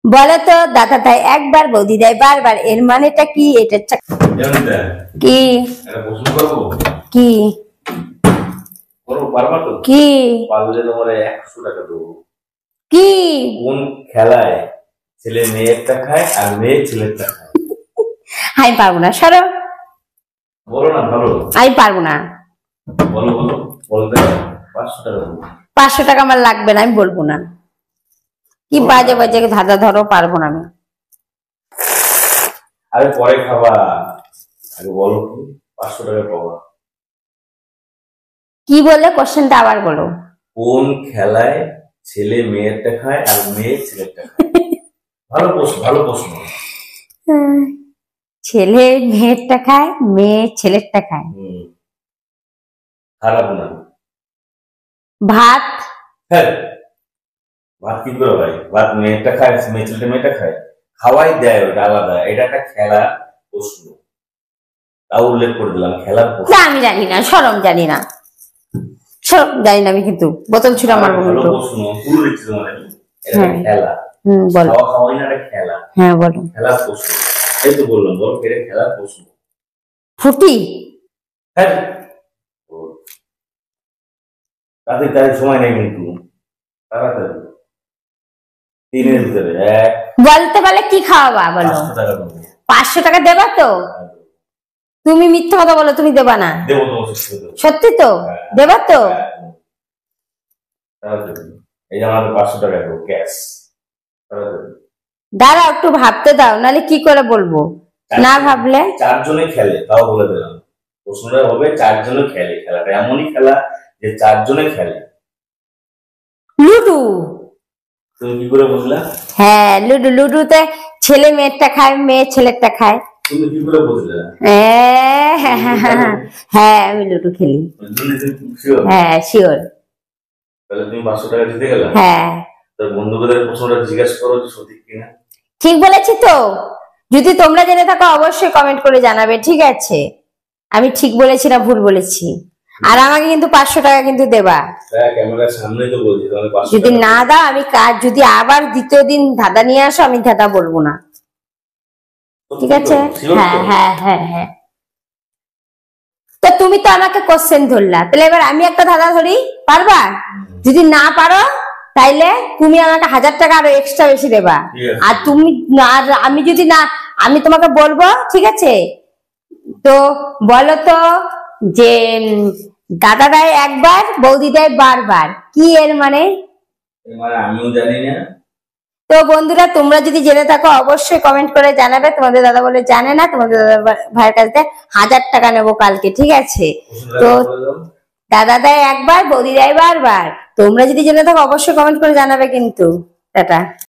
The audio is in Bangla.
বলো তো দাদা দেয় একবার বৌদি দেয় বারবার, এর মানেটা কি? এটা কি কি কি কি কোন খেলায় ছেলে মেয়েরটা খায় আর মেয়ে ছেলেরটা খায়? আমি পারবো না, সরো। বলো না, ভালো। আমি পারবো না। বলো বলো, বলতে 500 টাকা। 500 টাকা আমার লাগবে না, আমি বলবো না। কি বাজে বাজে ধাঁধা ধরো, পারবো না আমি। আরে পরে খাবা, আগে বলো কি 500 টাকা পাবা। কি বললে? কোশ্চেনটা আবার বলো। কোন খেলায় ছেলে মেয়েরটা খায় আর মেয়ে ছেলেরটা খায়? ভালো প্রশ্ন, ভালো প্রশ্ন। ছেলে মেয়েরটা খায়, মেয়ে ছেলেরটা খায়। খারাপ না। ভাত। হ্যাঁ, ভাত কি করে ভাই? ভাত মেয়েরটা খায়, মেয়ে ছেলেটা মেয়েটা খায়, খাওয়াই দেয়, ওটা আলাদা। এটা একটা খেলা প্রশ্ন, তাও উল্লেখ করে দিলাম, খেলার প্রশ্ন। আমি জানি না, সরম জানি না, সরম জানি না আমি, কিন্তু বোতল ছিল আমার বন্ধু। প্রশ্ন পুরো লিখছি তোমার, এটা খেলা। বলো। খাওয়া খাওয়াই না, এটা খেলা। হ্যাঁ বলো। খেলার প্রশ্ন, এই তো বললাম, বলো এটা খেলার প্রশ্ন। ফুটি। হ্যাঁ, তাতে তাই সময় নেই কিন্তু, তাড়াতাড়ি 3-এর ভিতরে এক। বলতে পারলে কি খাওয়াবা বলো? 500 টাকা দেবা তো? তুমি মিথ্যা কথা বলো, তুমি দেবা না। দেবো তো, সত্যি তো? দেবা তো? এই যে আমার 500 টাকা দেবো ক্যাশ। দাঁড়াও একটু ভাবতে দাও, নাহলে কি করে বলবো? না ভাবলে 4 জনে খেলে, তাও বলে দিলাম। প্রশ্নটা হবে 4 জনে খেলে, খেলাটা এমনই খেলা যে 4 জনে খেলে। লুডু। তুমি কি করে বুঝলা? হ্যাঁ লুডু, লুডুতে ছেলে মেয়েরটা খায়, মেয়ে ছেলেরটা খায়। তুমি কি করে বুঝলা? হ্যাঁ আমি লুডু খেলি। হ্যাঁ শিওর। তাহলে তুমি 500 টাকা জিতে গেলে। হ্যাঁ, তোর বন্ধুদের প্রশ্নটা জিজ্ঞাসা করো যে সঠিক কিনা। ঠিক বলেছি তো? যদি তোমরা জেনে থাকো অবশ্যই কমেন্ট করে জানাবে, ঠিক আছে? আমি ঠিক বলেছি না ভুল বলেছি? আর আমাকে কিন্তু 500 টাকা কিন্তু দেবা। ক্যামেরার সামনেই তো বলছি, তাহলে 500 যদি না দাও, আমি কাজ যদি আবার দ্বিতীয় দিন ধাঁধা নিয়ে আসো, আমি ধাঁধা বলবো না, ঠিক আছে? হ্যাঁ হ্যাঁ হ্যাঁ হ্যাঁ। তো তুমি তো আমাকে কোশ্চেন ধরলা, তাহলে এবার আমি একটা ধাঁধা ধরি, পারবা? যদি না পারো তাইলে তুমি আমাকে 1000 টাকা আরো এক্সট্রা বেশি দেবা। আর তুমি আর আমি যদি না, আমি তোমাকে বলবো, ঠিক আছে? তো বলো তো যে দাদা দেয় একবার বৌদি দেয় বারবার, কি এর মানে? আমিও জানি না। তো বন্ধুরা তোমরা যদি জেনে থাকো অবশ্যই কমেন্ট করে জানাবে। তোমাদের দাদা বলে জানে না, তোমাদের দাদা ভাইয়ের কাছে 1000 টাকা নেবো কালকে, ঠিক আছে? তো দাদা দেয় একবার বৌদি দেয় বারবার, তোমরা যদি জেনে থাকো অবশ্যই কমেন্ট করে জানাবে কিন্তু। টাটা।